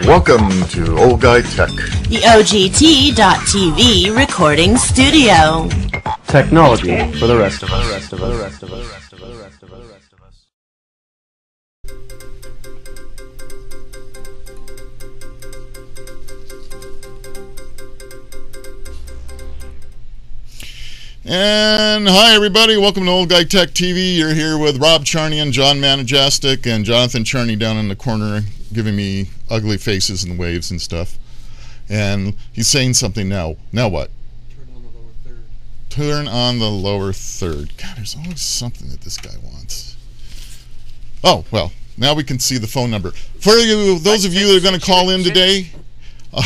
Welcome to Old Guy Tech, the OGT.TV recording studio. Technology for the rest of us. And hi everybody, welcome to Old Guy Tech TV. You're here with Rob Charnian, John Manajastic, and Jonathan Charney down in the corner giving me ugly faces and waves and stuff. And he's saying something now. Now what? Turn on the lower third. Turn on the lower third. God, there's always something that this guy wants. Oh, well, now we can see the phone number. For you, those of you that are going to call in today,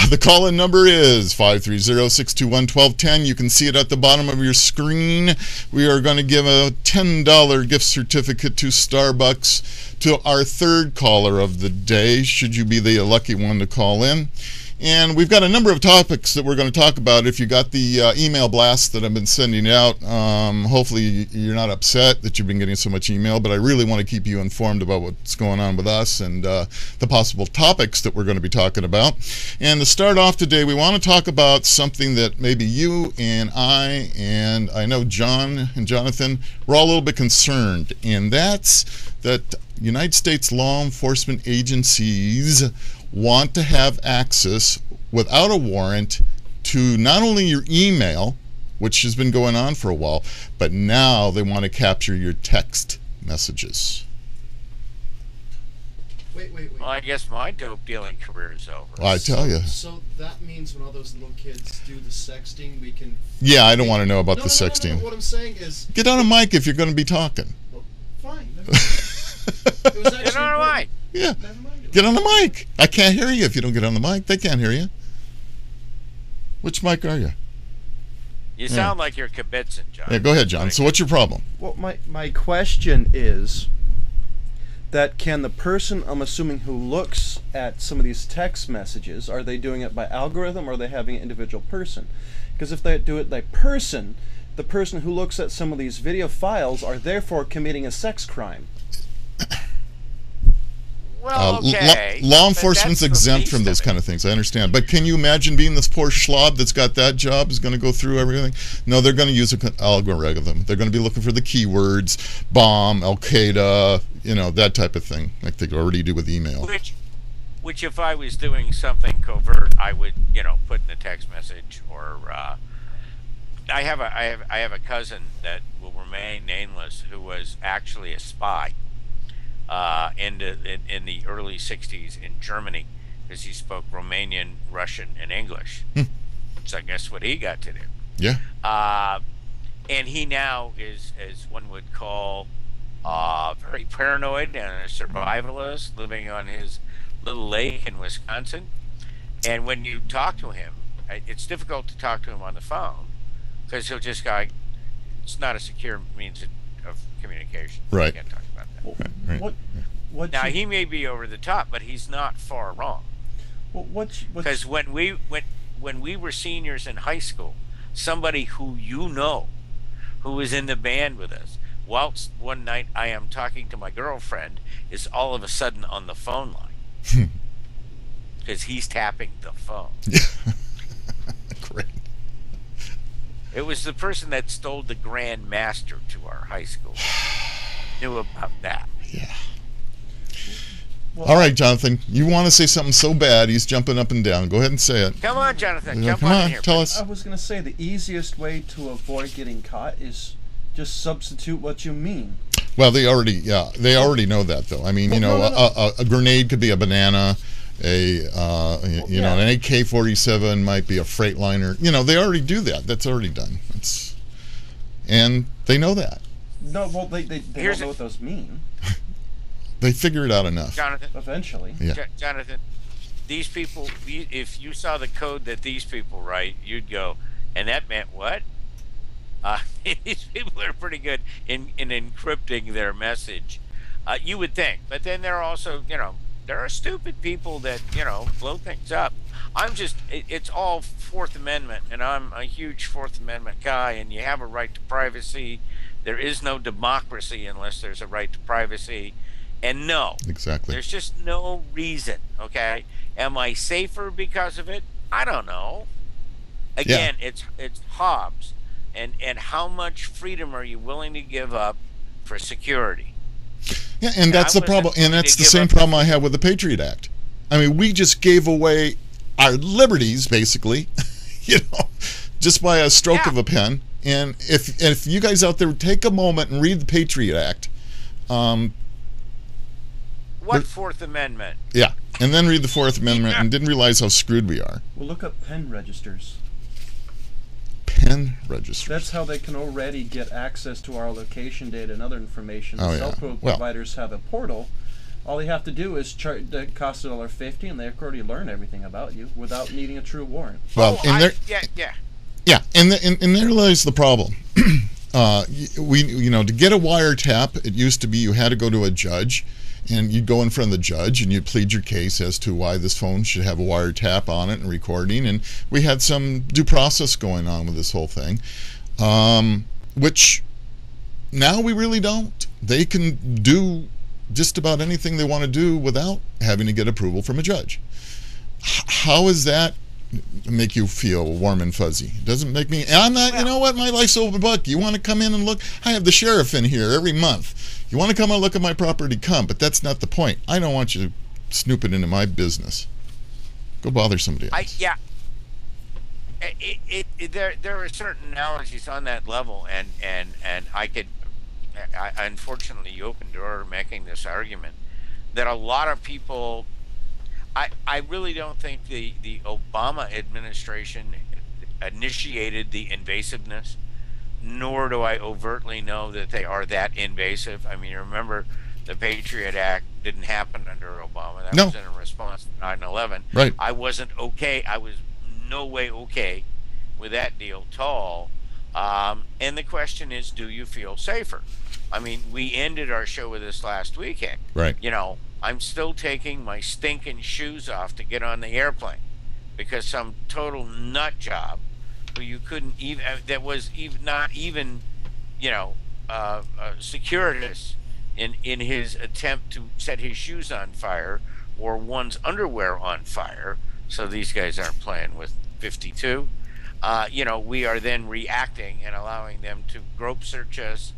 the call-in number is 530-621-1210. You can see it at the bottom of your screen. We are going to give a $10 gift certificate to Starbucks to our third caller of the day, should you be the lucky one to call in. And we've got a number of topics that we're going to talk about. If you got the email blast that I've been sending out, hopefully you're not upset that you've been getting so much email, but I really want to keep you informed about what's going on with us and the possible topics that we're going to be talking about. And to start off today, we want to talk about something that maybe you and I know John and Jonathan, we're all a little bit concerned, and that's that United States law enforcement agencies want to have access without a warrant to not only your email, which has been going on for a while, but now they want to capture your text messages. Wait. Well, I guess my dope dealing career is over. Well, I tell you. So that means when all those little kids do the sexting, we can... Yeah, I don't want to know about the sexting. No, what I'm saying is... Get on a mic if you're going to be talking. Well, fine. Never mind. It was actually Get on a mic. Yeah. Never mind. Get on the mic. I can't hear you if you don't get on the mic. They can't hear you. Which mic are you? You sound like you're kibitzing, John. Yeah, go ahead, John. So what's your problem? Well, my question is that can the person, I'm assuming, who looks at some of these text messages, are they doing it by algorithm or are they having an individual person? Because if they do it by person, the person who looks at some of these video files are therefore committing a sex crime. Well, okay. Law enforcement's exempt from those kind of things. I understand. But can you imagine being this poor schlub that's got that job, is going to go through everything? No, they're going to use an algorithm. They're going to be looking for the keywords, bomb, Al-Qaeda, that type of thing, like they already do with email. Which if I was doing something covert, I would, put in a text message or... I have a cousin that will remain nameless who was actually a spy. In the early 60s in Germany, because he spoke Romanian, Russian, and English. So I guess what he got to do. Yeah. And he now is, as one would call, very paranoid and a survivalist living on his little lake in Wisconsin. And when you talk to him, it's difficult to talk to him on the phone because he'll just go, it's not a secure means of communication. Right. You can't talk about that. Right. Now he may be over the top, but he's not far wrong. Because when we were seniors in high school, somebody who who was in the band with us, whilst one night I am talking to my girlfriend, is all of a sudden on the phone line because he's tapping the phone. Great. It was the person that stole the Grand Master to our high school. Knew about that. Yeah. Well, all right, Jonathan. You want to say something so bad, he's jumping up and down. Go ahead and say it. Come on, Jonathan. Come on, here. tell us. I was going to say the easiest way to avoid getting caught is just substitute what you mean. Well, they already know that, though. I mean, a grenade could be a banana. An AK-47 might be a Freightliner. They already do that. That's already done. And they know that. No, well, they don't know what those mean. They figure it out enough. Jonathan. Eventually. Yeah. Jonathan, these people, if you saw the code that these people write, you'd go, and that meant what? These people are pretty good in encrypting their message. You would think. But then there are also, there are stupid people that, blow things up. It's all Fourth Amendment, and I'm a huge Fourth Amendment guy, and you have a right to privacy. There is no democracy unless there's a right to privacy. And no, Exactly. there's just no reason. Okay, am I safer because of it? I don't know. Again, it's Hobbes, and how much freedom are you willing to give up for security? Yeah, and that's the problem. And that's the same problem I have with the Patriot Act. I mean, we just gave away our liberties, basically, just by a stroke of a pen. And if you guys out there take a moment and read the Patriot Act, what Fourth Amendment? Yeah, and then read the Fourth Amendment and didn't realize how screwed we are. Well, look up pen registers. Pen registers. That's how they can already get access to our location data and other information. Oh, The yeah. cell phone Well- providers have a portal. All you have to do is cost $1.50, and they can already learn everything about you without needing a true warrant. Well, yeah. Yeah, and there lies the problem. To get a wiretap, it used to be you had to go to a judge, and you'd go in front of the judge and you'd plead your case as to why this phone should have a wiretap on it and recording. And we had some due process going on with this whole thing, which now we really don't. They can do just about anything they want to do without having to get approval from a judge. How does that make you feel warm and fuzzy? It doesn't make me. I'm not. You know what? My life's open book. You want to come in and look? I have the sheriff in here every month. You want to come and look at my property? Come. But that's not the point. I don't want you snooping into my business. Go bother somebody else. There are certain analogies on that level, and I could. Unfortunately, you opened the door to making this argument that a lot of people. I really don't think the Obama administration initiated the invasiveness, nor do I overtly know that they are that invasive. I mean, remember, the Patriot Act didn't happen under Obama. That was in response to 9/11. Right. I wasn't okay. I was no way okay with that deal at all. And the question is, do you feel safer? I mean, we ended our show with this last weekend. Right. I'm still taking my stinking shoes off to get on the airplane because some total nut job who you couldn't even, that was even not even, securitous in his attempt to set his shoes on fire or one's underwear on fire. So these guys aren't playing with 52. We are then reacting and allowing them to grope search us,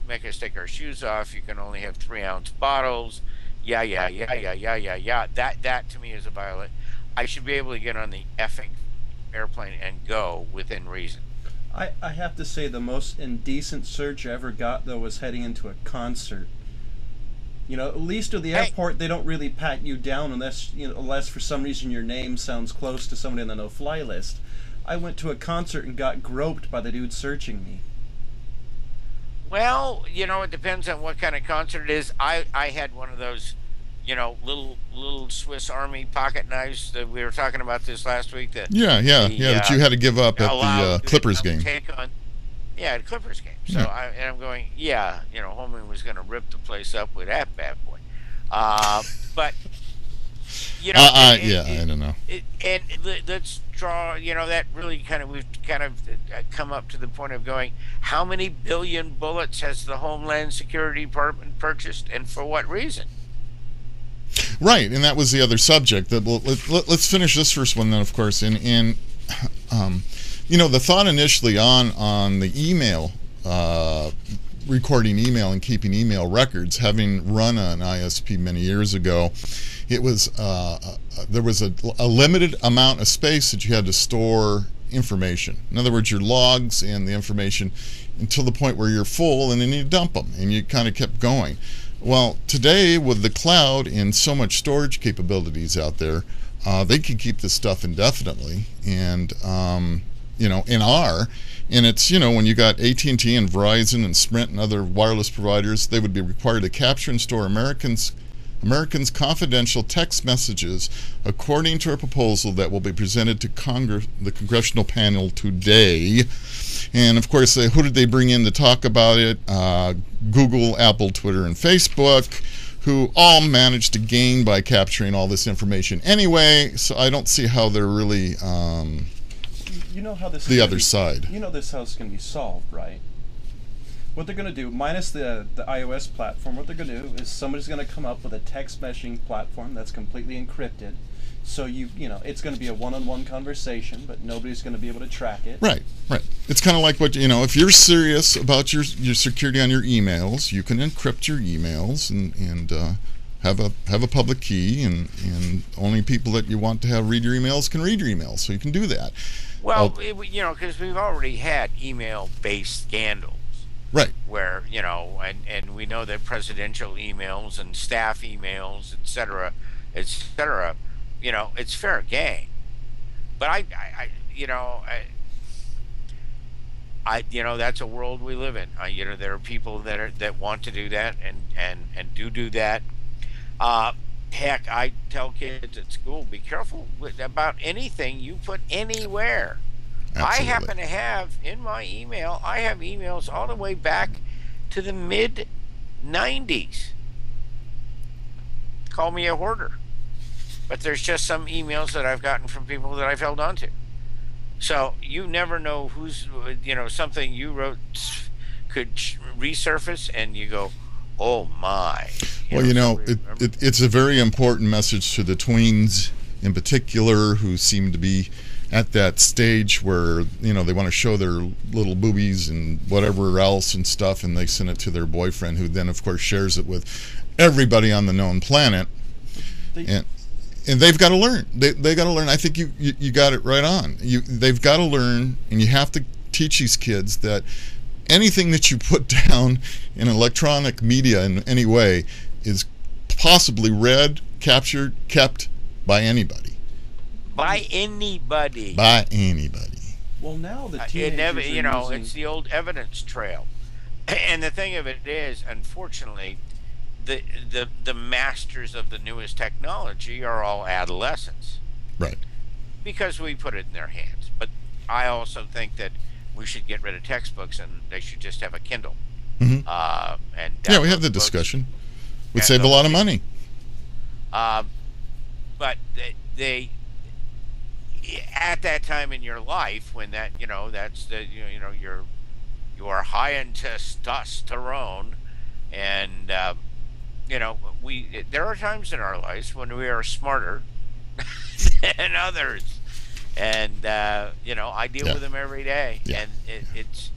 make us take our shoes off. You can only have 3-ounce bottles. Yeah. That to me is a violation. I should be able to get on the effing airplane and go within reason. I have to say the most indecent search I ever got, though, was heading into a concert. At least at the airport, they don't really pat you down unless for some reason your name sounds close to somebody on the no-fly list. I went to a concert and got groped by the dude searching me. Well, it depends on what kind of concert it is. I had one of those, little Swiss Army pocket knives that we were talking about this last week. That you had to give up at the Clippers game. The Clippers game. So I'm going, Holman was going to rip the place up with that bad boy. But I don't know. Let's draw. That really we've come up to the point of going, how many billion bullets has the Homeland Security Department purchased, and for what reason? Right, and that was the other subject. Let's finish this first one then, of course. The thought initially on the email, recording email and keeping email records, having run an ISP many years ago, it was there was a limited amount of space that you had to store information. In other words, your logs and the information until the point where you're full, and then you dump them, and you kind of kept going. Well, today with the cloud and so much storage capabilities out there, they can keep this stuff indefinitely, and and it's when you got AT&T and Verizon and Sprint and other wireless providers, they would be required to capture and store Americans' confidential text messages according to a proposal that will be presented to the congressional panel today. And of course, who did they bring in to talk about it? Google, Apple, Twitter, and Facebook, who all managed to gain by capturing all this information anyway. So I don't see how they're really how this the other side. This how it's going to be solved, right? what they're going to do, minus the iOS platform, what they're going to do is somebody's going to come up with a text messaging platform that's completely encrypted. So you know, it's going to be a one-on-one conversation, but nobody's going to be able to track it. Right. It's kind of like what, you know, if you're serious about your security on your emails, you can encrypt your emails and have a public key, and only people that you want to have read your emails can read your emails. So you can do that. Well, you know, because we've already had email-based scandals. Right. Where, you know, and we know that presidential emails and staff emails, et cetera, you know, it's fair game. But I you know, you know, that's a world we live in. You know, there are people that want to do that and do that. Heck, I tell kids at school, be careful about anything you put anywhere. Absolutely. I happen to have in my email, I have emails all the way back to the mid-90s. Call me a hoarder. But there's just some emails that I've gotten from people that I've held on to. So you never know who's, you know, something you wrote could resurface and you go, oh my. Well, you know, it's a very important message to the tweens in particular, who seem to be at that stage where, you know, they want to show their little boobies and whatever else and stuff, and they send it to their boyfriend, who then, of course, shares it with everybody on the known planet. And they've got to learn. They got to learn. I think you got it right on. They've got to learn, and you have to teach these kids that anything that you put down in electronic media in any way is possibly read, captured, kept by anybody. By anybody. By anybody. Well, now the teenagers you know, it's the old evidence trail. And the thing of it is, unfortunately, the masters of the newest technology are all adolescents. Right. Because we put it in their hands. But I also think that we should get rid of textbooks and they should just have a Kindle. Mm-hmm. And yeah, we have the discussion. We'd save a lot of money. But they at that time in your life, when that, you know, that's the, you know, you are high in testosterone, and you know, there are times in our lives when we are smarter than others, and you know, I deal with them every day, and it's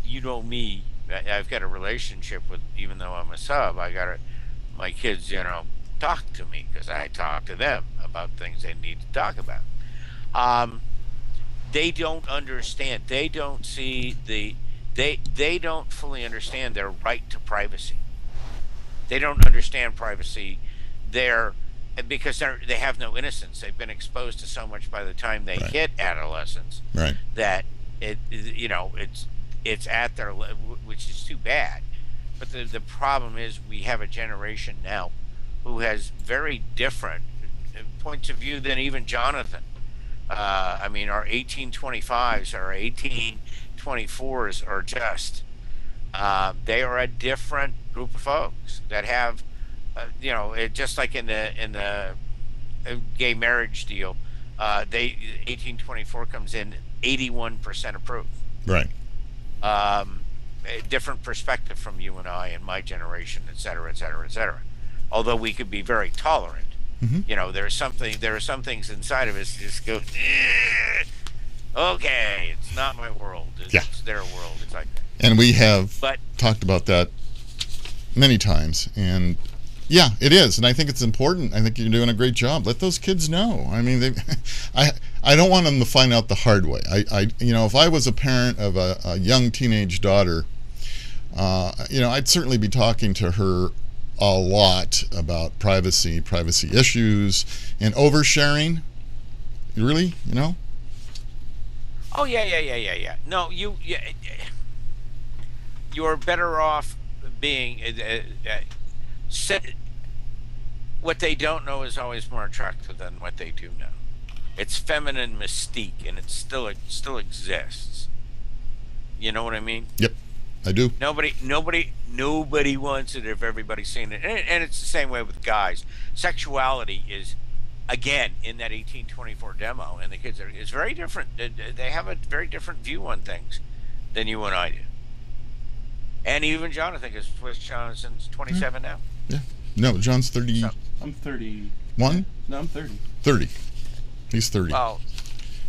you know me, I've got a relationship with, even though I'm a sub, my kids, you know, talk to me because I talk to them about things they need to talk about. They don't understand. They don't see they don't fully understand their right to privacy. They don't understand privacy because they have no innocence. They've been exposed to so much by the time they hit adolescence, that you know, it's at their, which is too bad. But the problem is, we have a generation now who has very different points of view than even Jonathan. I mean, our 1825s, our 1824s are just, they are a different group of folks that have, you know, just like in the gay marriage deal, 1824 comes in 81% approved. Right. A different perspective from you and I and my generation, et cetera, et cetera, et cetera. Although we could be very tolerant. Mm-hmm. You know, there are some things inside of us that just go, okay, it's not my world. It's their world. It's like that. And we have talked about that many times. And yeah, it is. And I think it's important. I think you're doing a great job. Let those kids know. I mean, I don't want them to find out the hard way. You know, if I was a parent of a young teenage daughter, you know, I'd certainly be talking to her a lot about privacy issues, and oversharing. Really, you know? Oh yeah. No, you're better off being. What they don't know is always more attractive than what they do know. It's feminine mystique, and it still exists. You know what I mean? Yep. I do. Nobody wants it if everybody's seen it, and it's the same way with guys. Sexuality is, again, in that 1824 demo, and the kids is very different. They have a very different view on things than you and I do. And even John, I think, is Jonathan's 27 now. Yeah. No, John's 31. I'm 30. 1? No, I'm 30. 30. He's 30. Well,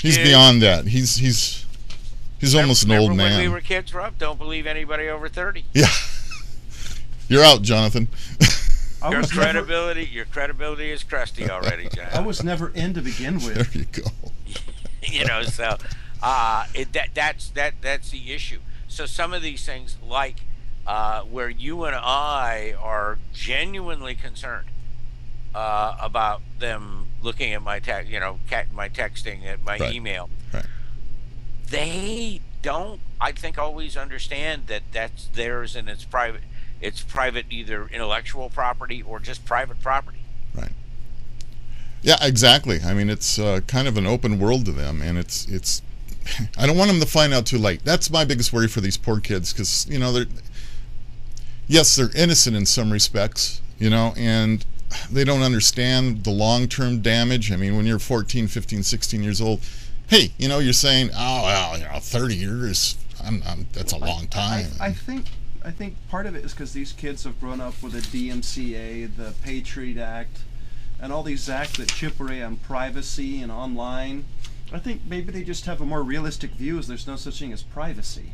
He's dude, beyond that. He's almost an old remember man. when we were kids, Rob? Don't believe anybody over 30. Yeah. You're out, Jonathan. I was Your credibility is crusty already, John. I was never in to begin There with. you go. So that's the issue. So some of these things, like where you and I are genuinely concerned about them looking at my my texting, at my Right. email. Right. They don't, I think, always understand that that's theirs and it's private. It's private, either intellectual property or just private property. Right. Yeah, exactly. I mean, it's kind of an open world to them, and it's. I don't want them to find out too late. That's my biggest worry for these poor kids, because they're innocent in some respects, and they don't understand the long-term damage. I mean, when you're 14, 15, 16 years old, hey, you're saying, oh, well, 30 years, that's a long time. I think part of it is because these kids have grown up with the DMCA, the Patriot Act, and all these acts that chip away on privacy and online. I think maybe they just have a more realistic view, as there's no such thing as privacy.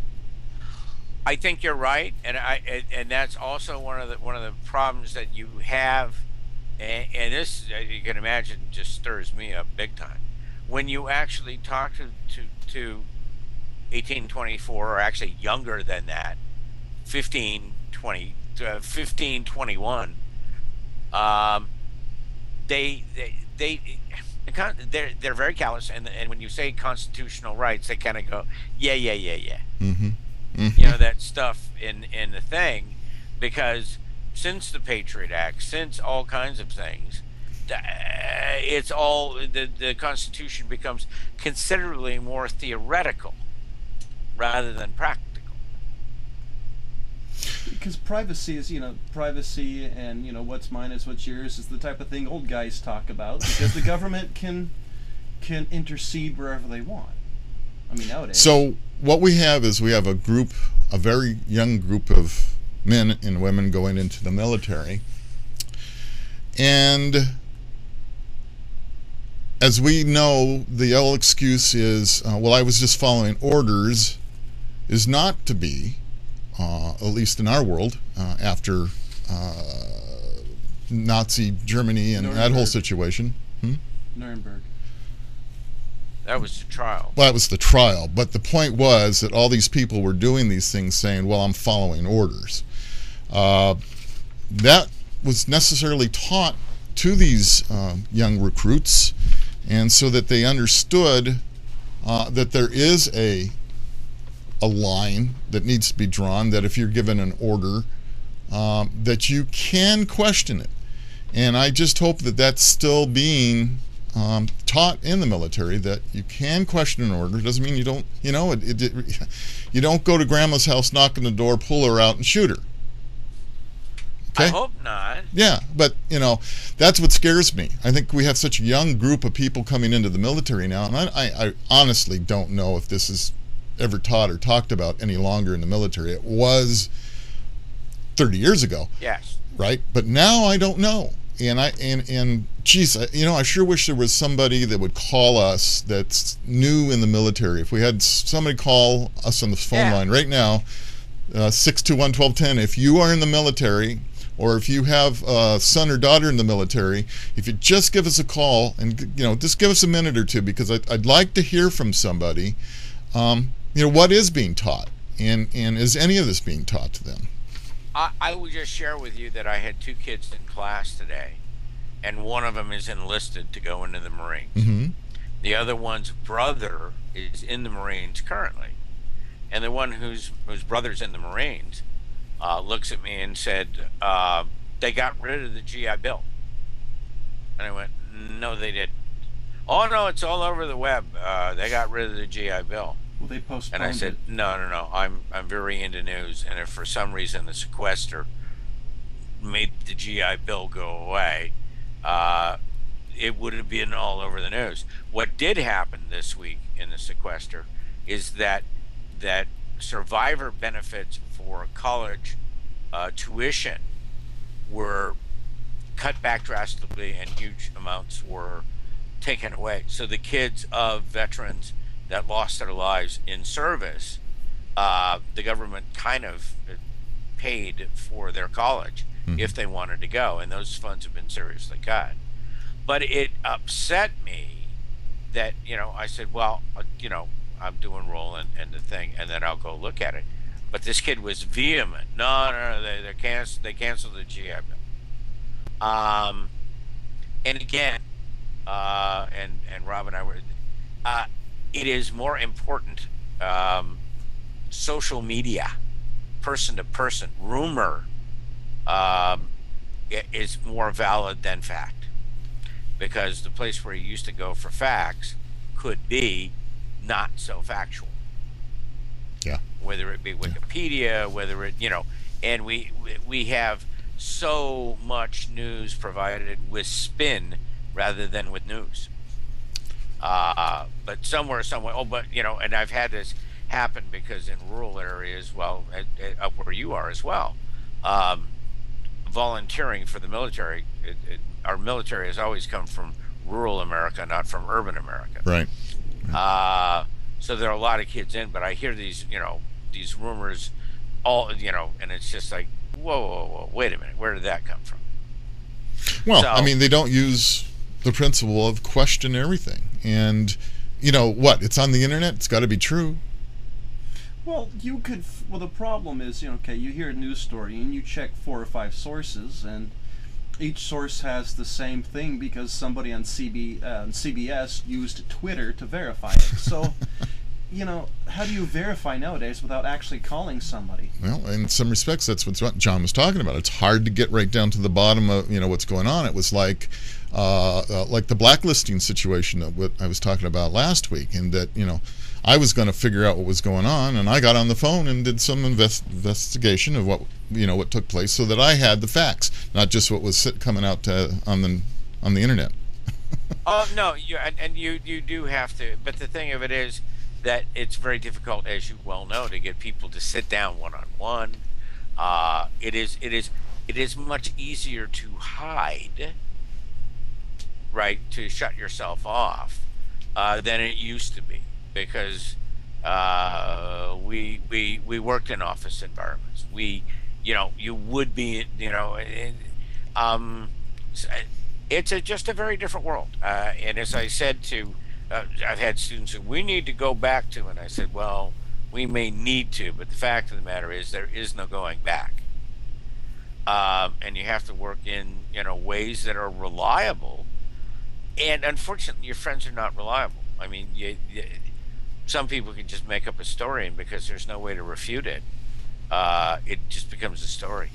I think you're right, and that's also one of the problems that you have, and this, you can imagine, just stirs me up big time. When you actually talk to 18, 24, or actually younger than that, 15, 20, 15, 21, they're very callous, and when you say constitutional rights, they kind of go, yeah. Mm-hmm. Mm-hmm. That stuff in the thing, because since the Patriot Act, since all kinds of things, it's all the Constitution becomes considerably more theoretical rather than practical. Because privacy is, privacy, and what's mine is what's yours is the type of thing old guys talk about, because the government can intercede wherever they want. I mean, nowadays. So what we have is a very young group of men and women going into the military, and as we know, the old excuse is, I was just following orders, is not to be. At least in our world, after Nazi Germany and that whole situation. Nuremberg. That was the trial. Well, that was the trial. But the point was that all these people were doing these things saying, well, I'm following orders. That was necessarily taught to these young recruits, and so that they understood that there is a line that needs to be drawn, that if you're given an order, that you can question it. And I just hope that that's still being taught in the military, that you can question an order. It doesn't mean you don't, you don't go to grandma's house, knock on the door, pull her out, and shoot her. Okay? I hope not. Yeah, but, that's what scares me. I think we have such a young group of people coming into the military now, and I honestly don't know if this is ever taught or talked about any longer in the military. It was 30 years ago. Yes. Right? But now I don't know. And geez, I sure wish there was somebody that would call us that's new in the military. If we had somebody call us on the phone line right now, 621-1210, if you are in the military, or if you have a son or daughter in the military, if you just give us a call and just give us a minute or two, because I'd like to hear from somebody. What is being taught, and is any of this being taught to them? I would just share with you that I had two kids in class today, and one of them is enlisted to go into the Marines. Mm-hmm. The other one's brother is in the Marines currently, and the one whose brother's in the Marines looks at me and said, they got rid of the GI Bill. And I went, no, they didn't. Oh, no, it's all over the web. They got rid of the GI Bill. Well, they postponed And I said, it. no. I'm very into news, and if for some reason the sequester made the GI Bill go away, it would have been all over the news. What did happen this week in the sequester is that survivor benefits for college tuition were cut back drastically, and huge amounts were taken away. So the kids of veterans that lost their lives in service, the government kind of paid for their college if they wanted to go, and those funds have been seriously cut. But it upset me that, I said, well, I'm doing roll and the thing, and then I'll go look at it. But this kid was vehement. No, they canceled the GI Bill. And again, and Rob and I were, it is more important, social media, person to person, rumor, is more valid than fact, because the place where you used to go for facts could be not so factual. Yeah. Whether it be Wikipedia, whether it, and we have so much news provided with spin rather than with news. But somewhere, and I've had this happen because in rural areas, up where you are as well, volunteering for the military, our military has always come from rural America, not from urban America. Right. So there are a lot of kids in, but I hear these, these rumors, and it's just like, whoa, wait a minute, where did that come from? Well, they don't use the principle of question everything. And, it's on the internet, it's got to be true. Well, the problem is, you hear a news story and you check 4 or 5 sources, and each source has the same thing because somebody on CBS used Twitter to verify it. So, how do you verify nowadays without actually calling somebody? Well, in some respects, that's what John was talking about. It's hard to get right down to the bottom of, what's going on. It was like the blacklisting situation of what I was talking about last week, and that, I was going to figure out what was going on, and I got on the phone and did some investigation of what took place, so that I had the facts, not just what was coming out on the internet. Oh no, you do have to. But the thing of it is that it's very difficult, as you well know, to get people to sit down one-on-one. It is much easier to hide, right? To shut yourself off than it used to be. Because we worked in office environments. You would be, it's just a very different world. And as I said to, I've had students who we need to go back to, and I said, well, we may need to, but the fact of the matter is there is no going back. And you have to work in, ways that are reliable. And unfortunately, your friends are not reliable. I mean, some people can just make up a story, and because there's no way to refute it, it just becomes a story.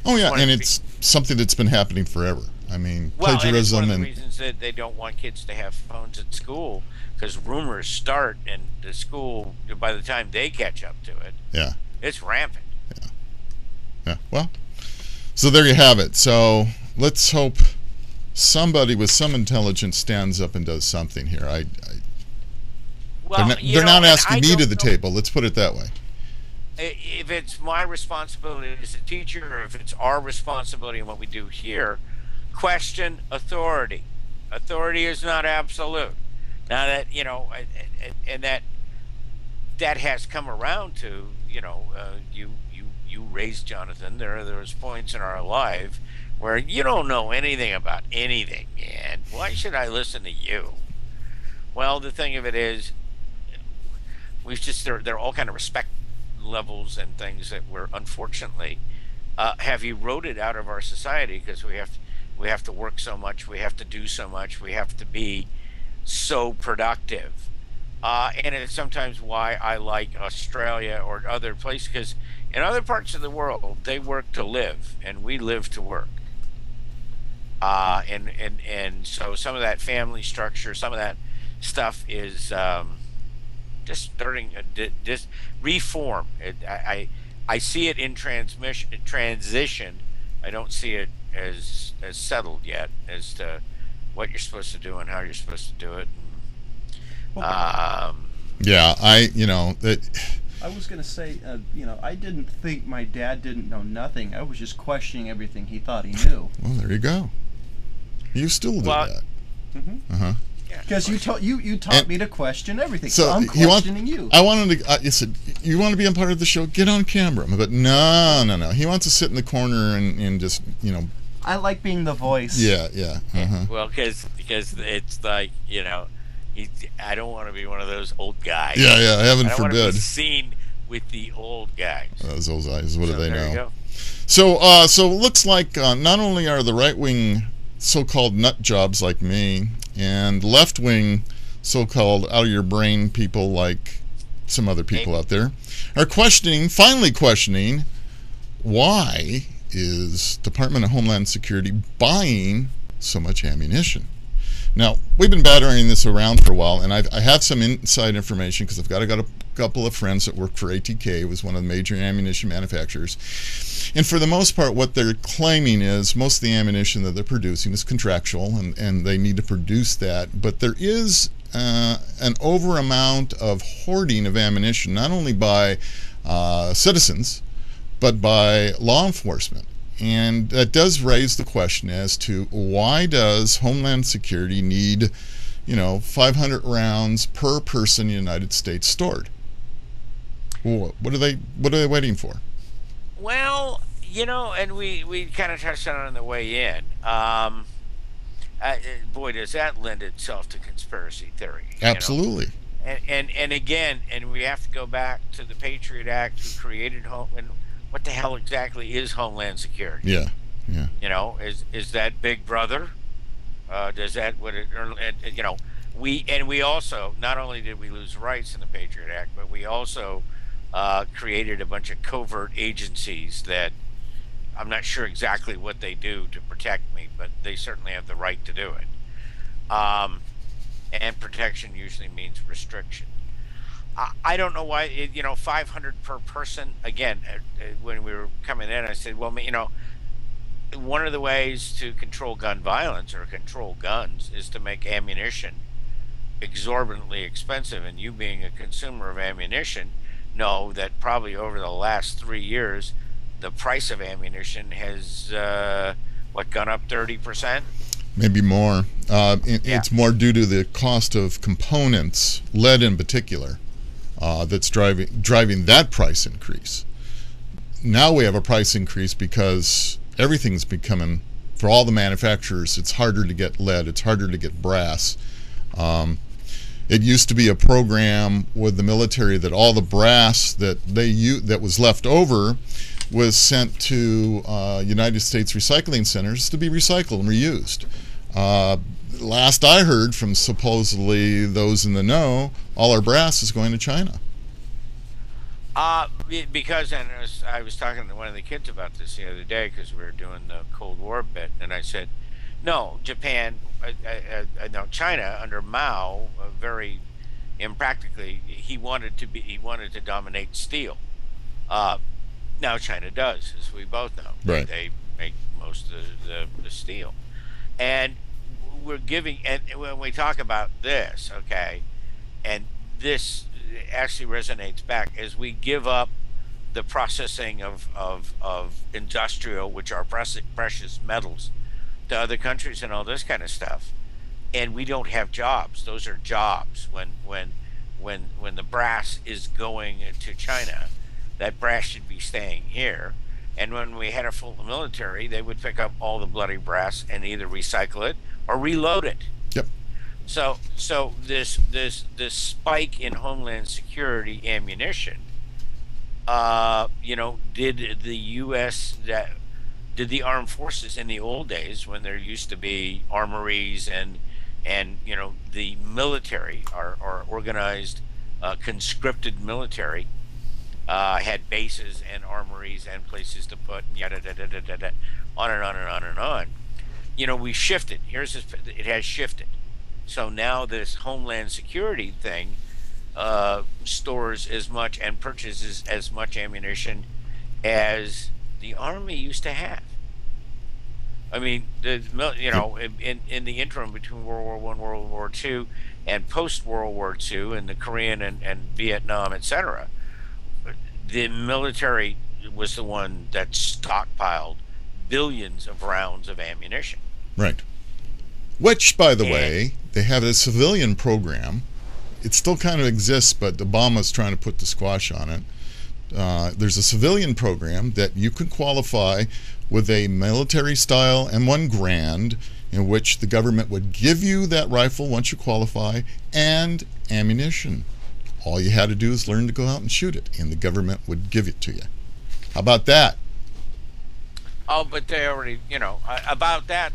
Oh yeah, and it's something that's been happening forever. I mean, plagiarism, and it's one of the reasons that they don't want kids to have phones at school, because rumors start, and the school, by the time they catch up to it, it's rampant. Yeah. Well, so there you have it. So let's hope somebody with some intelligence stands up and does something here. They're not asking me to the table. Let's put it that way. If it's my responsibility as a teacher, or if it's our responsibility in what we do here, question authority. Authority is not absolute. Now that, and that has come around to, you raised Jonathan. There's points in our life where you don't know anything about anything, man. Why should I listen to you? Well, the thing of it is, there are all kind of respect levels and things that we're unfortunately have eroded out of our society, because we have to work so much, we have to do so much, we have to be so productive, and it's sometimes why I like Australia or other places, because in other parts of the world they work to live and we live to work, and so some of that family structure, some of that stuff is just starting just reform. I see it in transition. I don't see it as settled yet as to what you're supposed to do and how you're supposed to do it. I was going to say, I didn't think my dad didn't know nothing. I was just questioning everything he thought he knew. Well, there you go. You still do that. Mm-hmm. Because you taught me to question everything. So I'm questioning you. I wanted to. You said you want to be a part of the show. Get on camera, but no. He wants to sit in the corner and just I like being the voice. Yeah. Well, because it's like I don't want to be one of those old guys. Yeah. Heaven I don't forbid. want to be seen with the old guys. Those old guys. What do they there know? You go. So it looks like not only are the right wing so-called nut jobs like me and left wing so-called out of your brain people like some other people out there are finally questioning why is Department of Homeland Security buying so much ammunition. Now, we've been battering this around for a while, and I have some inside information because I've got a couple of friends that work for ATK. It was one of the major ammunition manufacturers. And for the most part, what they're claiming is most of the ammunition that they're producing is contractual, and they need to produce that. But there is an over amount of hoarding of ammunition, not only by citizens, but by law enforcement. And that does raise the question as to why does Homeland Security need, 500 rounds per person in the United States stored? What are they waiting for? Well, and we kind of touched on it on the way in. Boy, does that lend itself to conspiracy theory. Absolutely. And again, we have to go back to the Patriot Act, who created what the hell exactly is Homeland Security? Yeah. Is that Big Brother? Does that we also, not only did we lose rights in the Patriot Act, but we also created a bunch of covert agencies that I'm not sure exactly what they do to protect me, but they certainly have the right to do it. And protection usually means restriction. I don't know why, 500 per person. Again, when we were coming in, I said, well, one of the ways to control gun violence or control guns is to make ammunition exorbitantly expensive. And you being a consumer of ammunition know that probably over the last 3 years, the price of ammunition has, gone up 30%? Maybe more. It's more due to the cost of components, lead in particular. That's driving that price increase. Now we have a price increase because everything's becoming, for all the manufacturers, it's harder to get lead, it's harder to get brass. It used to be a program with the military that all the brass that was left over was sent to United States recycling centers to be recycled and reused. Last I heard from supposedly those in the know, all our brass is going to China. Because, and I was talking to one of the kids about this the other day because we were doing the Cold War bit, and I said, no, Japan, no, China under Mao, very impractically, he wanted to dominate steel. Now China does, as we both know. Right. They make most of the steel. And we're giving, and when we talk about this, okay, and this actually resonates back, as we give up the processing of industrial, which are precious metals, to other countries and all this kind of stuff, and we don't have jobs. Those are jobs. When the brass is going to China, that brass should be staying here. And when we had a full military, they would pick up all the bloody brass and either recycle it or reload it. Yep. So this spike in Homeland Security ammunition, did the U.S. did the armed forces in the old days, when there used to be armories and the military, our organized conscripted military, had bases and armories and places to put, and yada da da da da da, on and on and on and on. We shifted. It has shifted. So now this Homeland Security thing stores as much and purchases as much ammunition as the Army used to have. I mean, in the interim between World War I, World War II, and post World War II, and the Korean and Vietnam, etc., the military was the one that stockpiled billions of rounds of ammunition. Right. Which, by the And- way, they have a civilian program. It still kind of exists, but Obama's trying to put the squash on it. There's a civilian program that you can qualify with a military-style M1 Garand, in which the government would give you that rifle once you qualify, and ammunition. All you had to do is learn to go out and shoot it, and the government would give it to you. How about that? Oh, but they already, about that,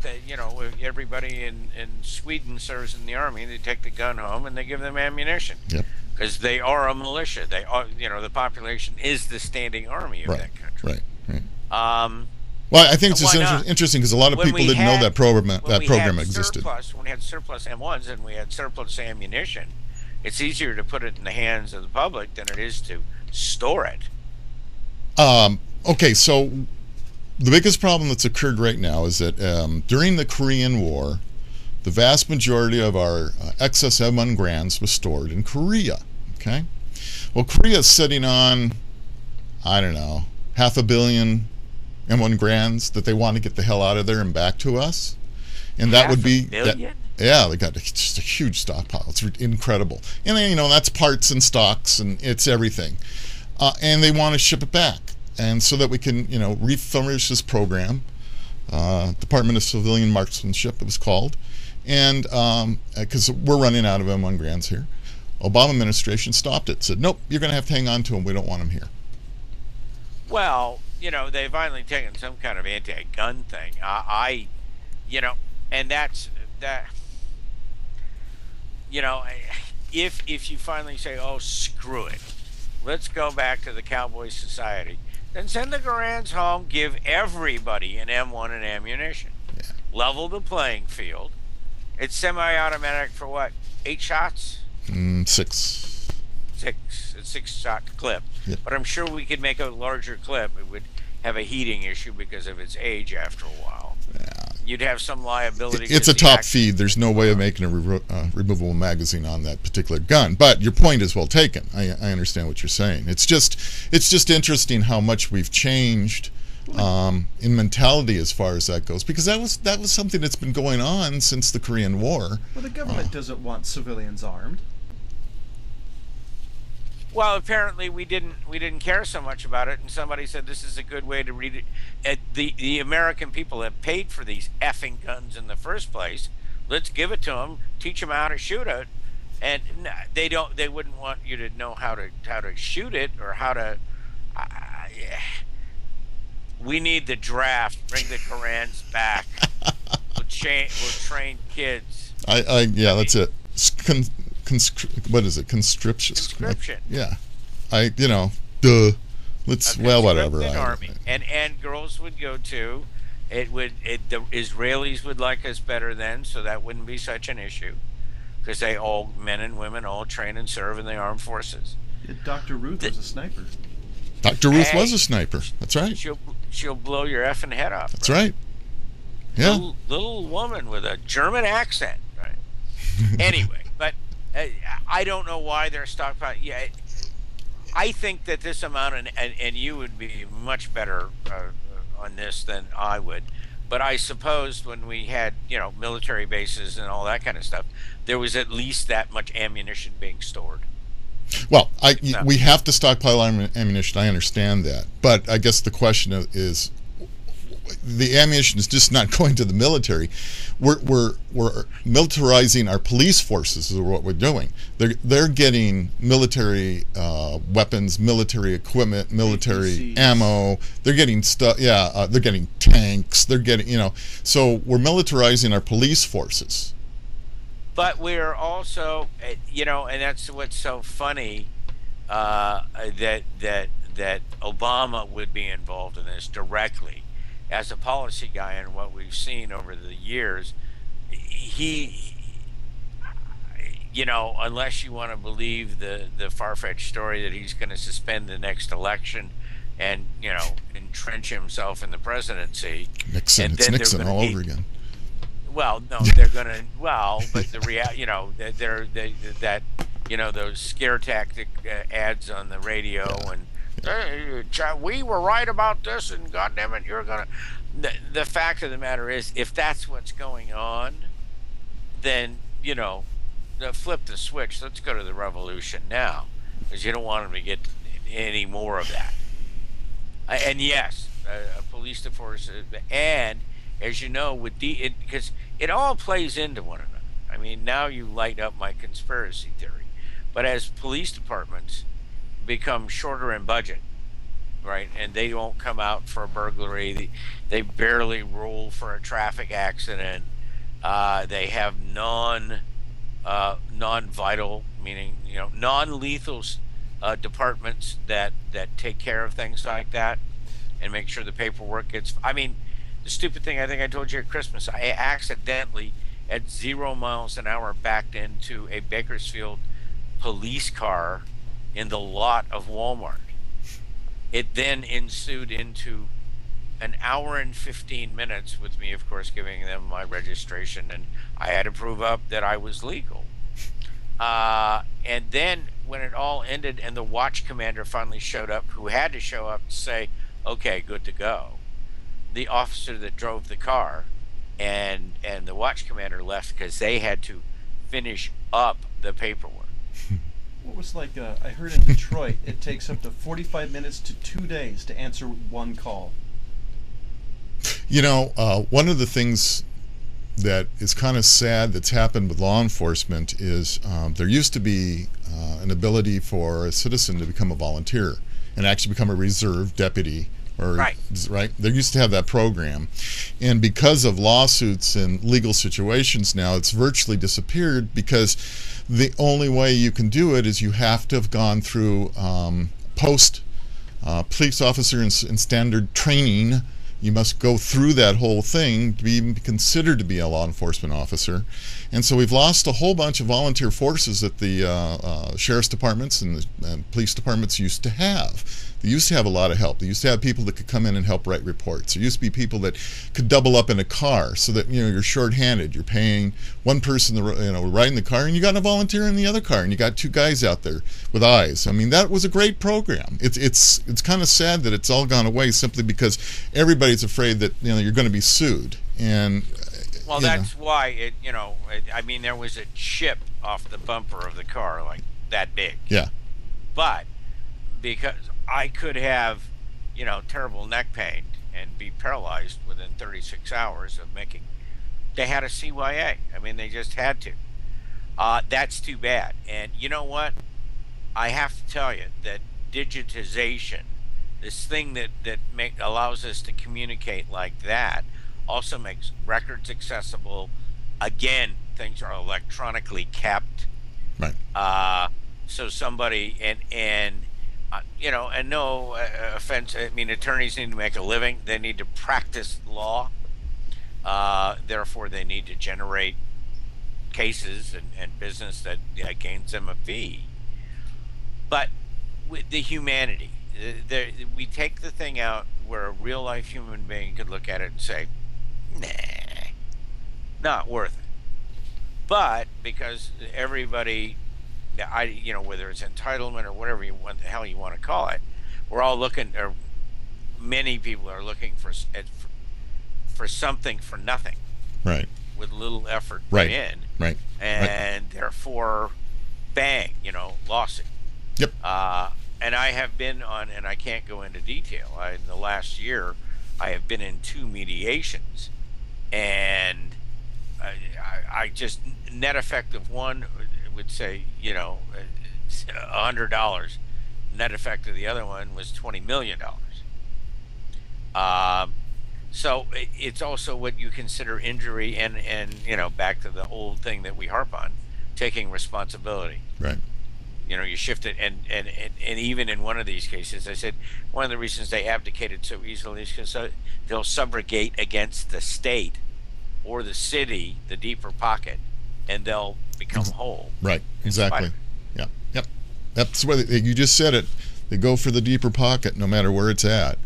everybody in Sweden serves in the army. They take the gun home and they give them ammunition. Yep. Because they are a militia. They are, the population is the standing army of that country. Right. Um, Well, I think it's just Why not? interesting because a lot of When people we didn't know had- that program when we had existed. When we had surplus M1s and we had surplus ammunition, it's easier to put it in the hands of the public than it is to store it. Okay, so the biggest problem that's occurred right now is that during the Korean War, the vast majority of our excess M1 Grands was stored in Korea. Okay, well, Korea is sitting on, I don't know, 500 million M1 Grands that they want to get the hell out of there and back to us, and that would be 500 million? yeah, they got just a huge stockpile. It's incredible, and then, that's parts and stocks and it's everything, and they want to ship it back, and so that we can refurbish this program. Department of Civilian Marksmanship, it was called, and because we're running out of M1 Grands here. Obama administration stopped it, said, nope, you're going to have to hang on to them. We don't want them here. Well, they've finally taken some kind of anti-gun thing. And that's that. If you finally say, oh, screw it, let's go back to the Cowboy Society, then send the Garands home, give everybody an M1 and ammunition. Yeah. Level the playing field. It's semi-automatic for what? 8 shots? 6. A 6-shot clip. Yep. But I'm sure we could make a larger clip. It would have a heating issue because of its age after a while. Yeah. You'd have some liability. It's a top feed. There's no way of making a removable magazine on that particular gun. But your point is well taken. I understand what you're saying. It's just interesting how much we've changed in mentality as far as that goes, because that was something that's been going on since the Korean War. Well, the government doesn't want civilians armed. Well, apparently we didn't care so much about it, and somebody said this is a good way to read it. The American people have paid for these effing guns in the first place. Let's give it to them, teach them how to shoot it, and they wouldn't want you to know how to shoot it or how to. We need the draft. Bring the Garands back. We'll train kids. That's it. What is it? Conscription. Yeah. Duh. Let's, whatever. Army. And girls would go too. The Israelis would like us better then, so that wouldn't be such an issue, because men and women all train and serve in the armed forces. Yeah, Dr. Ruth was a sniper. Dr. Ruth was a sniper. That's right. She'll blow your effing head off. That's right. Yeah. Little woman with a German accent. Right. Anyway, but I don't know why they're stockpiling. Yeah, I think that this amount, and you would be much better on this than I would, but I suppose when we had military bases and all that kind of stuff, there was at least that much ammunition being stored. Well, we have to stockpile ammunition. I understand that, but I guess the question is, the ammunition is just not going to the military. We're militarizing our police forces is what we're doing. They're getting military weapons, military equipment, military APCs. ammo. They're getting stuff. Yeah, they're getting tanks. They're getting So we're militarizing our police forces. But we're also, and that's what's so funny, that Obama would be involved in this directly. As a policy guy, and what we've seen over the years, he, unless you want to believe the far-fetched story that he's going to suspend the next election and, entrench himself in the presidency. Nixon, it's Nixon all over again. Well, no, they're going to, but the those scare tactic ads on the radio and We were right about this, and goddamn it, you're gonna. The fact of the matter is, if that's what's going on, then flip the switch. Let's go to the revolution now, because you don't want them to get any more of that. And yes, a police force, and as you know, because it all plays into one another. I mean, now you light up my conspiracy theory, but as police departments become shorter in budget, right, and they won't come out for a burglary, they barely roll for a traffic accident. They have non-vital, meaning non-lethal departments that take care of things like that and make sure the paperwork gets. I mean, the stupid thing I think I told you at Christmas, I accidentally at 0 miles an hour backed into a Bakersfield police car in the lot of Walmart. It then ensued into an hour and 15 minutes with me, of course, giving them my registration, and I had to prove up that I was legal. And then when it all ended and the watch commander finally showed up, who had to show up and say, okay, good to go, the officer that drove the car and the watch commander left because they had to finish up the paperwork. What was I heard in Detroit, it takes up to 45 minutes to 2 days to answer one call. One of the things that is kind of sad that's happened with law enforcement is there used to be an ability for a citizen to become a volunteer and actually become a reserve deputy. Right. They used to have that program. And because of lawsuits and legal situations now, it's virtually disappeared because the only way you can do it is you have to have gone through police officer and standard training. You must go through that whole thing to be even considered to be a law enforcement officer. And so we've lost a whole bunch of volunteer forces that the sheriff's departments and the police departments used to have. They used to have a lot of help. They used to have people that could come in and help write reports. There used to be people that could double up in a car so that you're shorthanded. You're paying one person riding the car, and you got a volunteer in the other car, and you got two guys out there with eyes. I mean, that was a great program. It's kind of sad that it's all gone away simply because everybody's afraid that you're going to be sued. And well, that's why I mean, there was a chip off the bumper of the car like that big. Yeah. But because I could have, terrible neck pain and be paralyzed within 36 hours of making. They had a CYA. I mean, they just had to. That's too bad. And you know what? I have to tell you that digitization, this thing that allows us to communicate like that, also makes records accessible. Again, things are electronically kept. Right. So somebody and no offense, I mean, attorneys need to make a living. They need to practice law. Therefore, they need to generate cases and business that gains them a fee. But with the humanity, we take the thing out where a real life human being could look at it and say, nah, not worth it. But because everybody, whether it's entitlement or whatever the hell you want to call it, we're all looking, or many people are looking for something for nothing, right? With little effort right. put in, right? And therefore, bang, lawsuit. Yep. And I have been on, and I can't go into detail. In the last year, I have been in 2 mediations, and I just net effect of one would say, $100. Net effect of the other one was $20 million. So it's also what you consider injury, and back to the old thing that we harp on, taking responsibility. Right. You shift it, and even in one of these cases, I said one of the reasons they abdicated so easily is because they'll subrogate against the state or the city, the deeper pocket, and they'll become whole. Right. Exactly. Yeah. Yep. That's what you just said it. They go for the deeper pocket, no matter where it's at.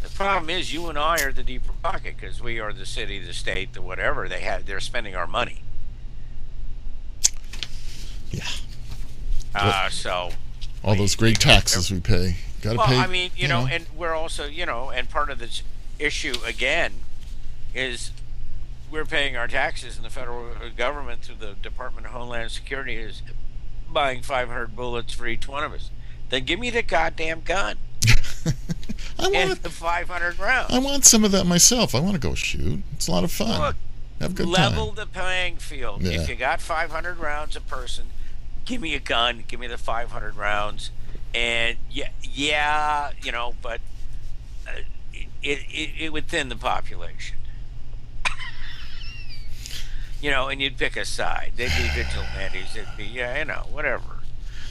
The problem is, you and I are the deeper pocket because we are the city, the state, the whatever. They're spending our money. Yeah. So, All those great taxes we pay. Got to Well, pay. I mean, you know, and we're also, and part of this issue again is we're paying our taxes, and the federal government through the Department of Homeland Security is buying 500 bullets for each one of us. Then give me the goddamn gun and the 500 rounds. I want some of that myself. I want to go shoot. It's a lot of fun. Look, Have a good level time. the playing field. Yeah. If you got 500 rounds a person, give me a gun. Give me the 500 rounds, and but it would thin the population. And you'd pick a side. They'd be vigilantes. It'd be whatever.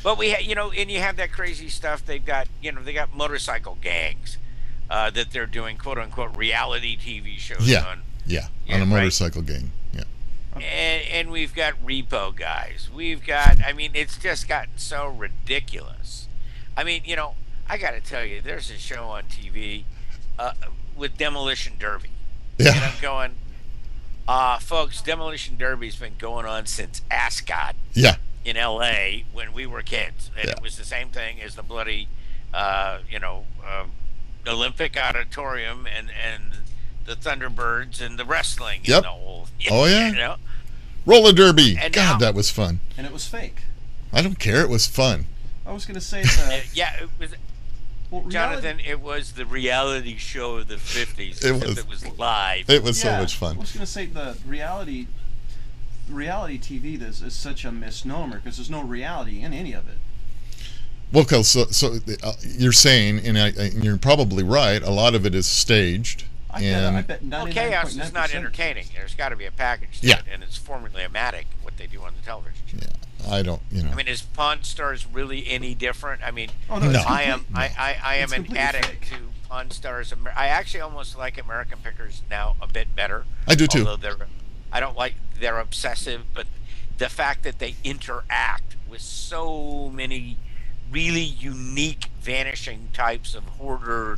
But and you have that crazy stuff. They got motorcycle gangs that they're doing quote unquote reality TV shows on. Yeah, on a motorcycle gang. Yeah. And we've got repo guys. It's just gotten so ridiculous. I got to tell you, there's a show on TV with Demolition Derby. Yeah. And I'm going, folks, Demolition Derby's been going on since Ascot in L.A. when we were kids. And it was the same thing as the bloody, Olympic Auditorium and the Thunderbirds and the wrestling. Yep. And the whole, Roller derby. And God, now- that was fun. And it was fake. I don't care. It was fun. I was going to say that. It was. Well, Jonathan, it was the reality show of the 50s. It except was. It was live. It was so Yeah, much I fun. was going to say the reality TV is such a misnomer because there's no reality in any of it. Well, so you're saying, and you're probably right. A lot of it is staged. I bet Well, chaos is not 99.9%. entertaining. There's got to be a package to Yeah. it, and it's formulaic what they do on the television. Yeah, I don't. Is Pawn Stars really any different? Oh, No. it's I am complete- I am It's an completely addict fake. to Pawn Stars. I actually almost like American Pickers now a bit better. I do too. Although I don't like they're obsessive, but the fact that they interact with so many really unique vanishing types of hoarder,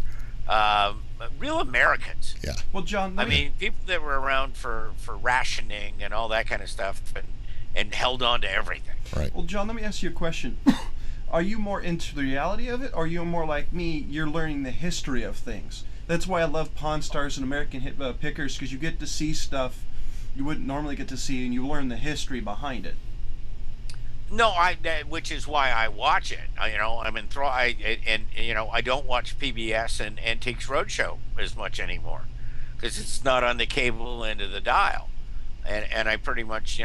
real Americans. Yeah. Well, John, People that were around for rationing and all that kind of stuff and held on to everything. Right. Well, John, let me ask you a question. Are you more into the reality of it, or are you more like me, you're learning the history of things? That's why I love Pawn Stars and American Pickers, because you get to see stuff you wouldn't normally get to see, and you learn the history behind it. No, which is why I watch it. I'm enthralled. I don't watch PBS and Antiques Roadshow as much anymore because it's not on the cable end of the dial, and I pretty much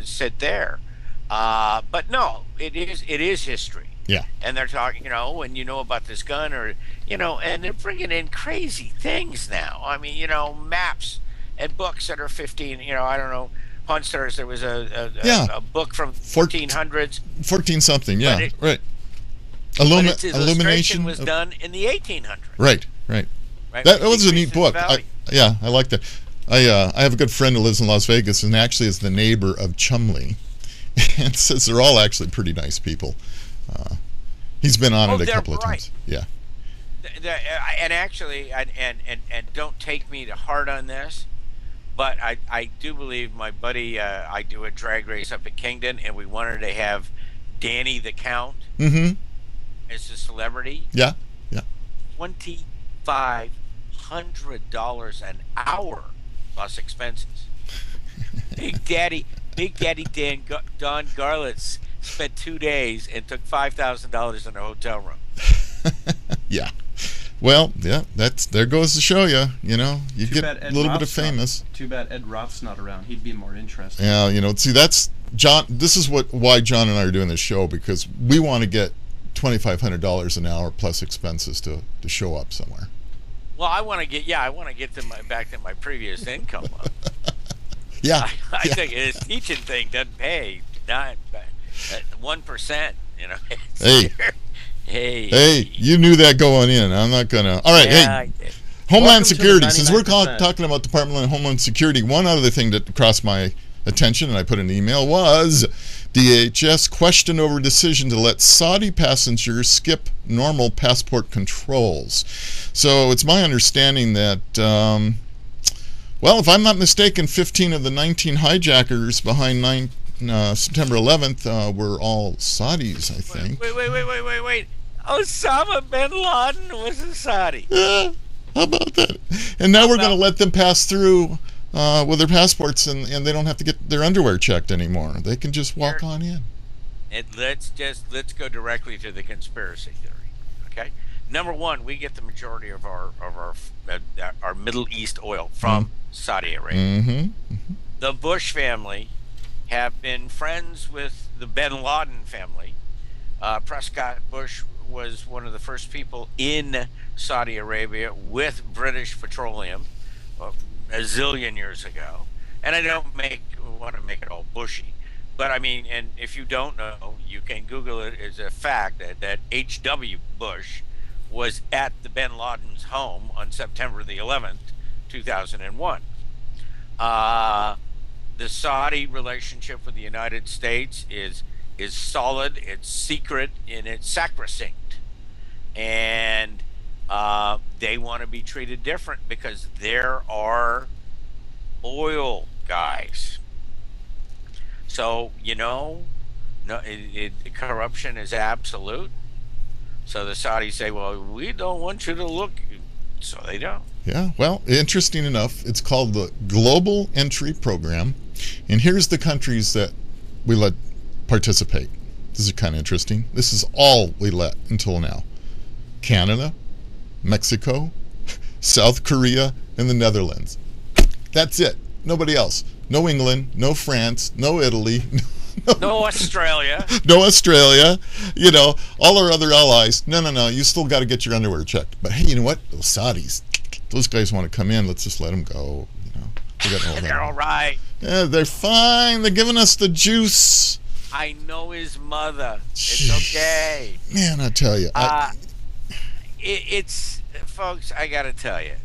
sit there. But no, it is history. Yeah. And they're talking, when about this gun or and they're bringing in crazy things now. Maps and books that are 15. I don't know. Pawn Stars, there was a book from 1400s. 14 something, yeah, right. But its Illumination illustration was done in the 1800s. Right. That was a neat book. I like that. I have a good friend who lives in Las Vegas and actually is the neighbor of Chumley, and says they're all actually pretty nice people. He's been on it a couple of times. Yeah. And actually, and don't take me to heart on this, but I do believe my buddy, I do a drag race up at Kingdon, and we wanted to have Danny the Count as a celebrity. Yeah. $2,500 an hour plus expenses. Big Daddy Don Garlitz spent 2 days and took $5,000 in a hotel room. Yeah. Well, yeah, there goes to show you, you Too get bad a Ed little bit of Roth's not- famous. Too bad Ed Roth's not around. He'd be more interesting. Yeah, see, that's John. This is why John and I are doing this show, because we want to get $2,500 an hour plus expenses to show up somewhere. Well, I want to get back to my previous income level. Yeah. I think this teaching thing doesn't pay, not 1%. Hey, you knew that going in. I'm not gonna. All right, Yeah, I hey, did. Homeland Welcome to the Security. Since we're 99%. talking about Department of Homeland Security, one other thing that crossed my attention, and I put in an email, was DHS questioned over decision to let Saudi passengers skip normal passport controls. So it's my understanding that, well, if I'm not mistaken, 15 of the 19 hijackers behind September 11th were all Saudis, I think. Wait. Osama bin Laden was a Saudi. Yeah, how about that? And now we're going to let them pass through with their passports, and they don't have to get their underwear checked anymore. They can just walk on in. Let's go directly to the conspiracy theory. Okay, number one, we get the majority of our Middle East oil from Saudi Arabia. Mm-hmm. The Bush family have been friends with the bin Laden family. Prescott Bush was one of the first people in Saudi Arabia with British Petroleum a zillion years ago. And I don't want to make it all bushy, but I mean, and if you don't know, you can Google it. It's a fact that H.W. Bush was at the bin Laden's home on September the 11th, 2001. The Saudi relationship with the United States is solid, it's secret, and it's sacrosanct. And they want to be treated different because there are oil guys. So, corruption is absolute. So the Saudis say, well, we don't want you to look. So they don't. Yeah, well, interesting enough, it's called the Global Entry Program. And here's the countries that we let participate. This is kind of interesting. This is all we let until now. Canada, Mexico, South Korea, and the Netherlands. That's it. Nobody else. No England, no France, no Italy, no Australia. No Australia. All our other allies. No. You still got to get your underwear checked. But hey, you know what? Those Saudis, those guys want to come in. Let's just let them go. They're all right. Yeah, they're fine. They're giving us the juice. I know his mother. It's okay. Man, I tell you. It's, folks, I got to tell you,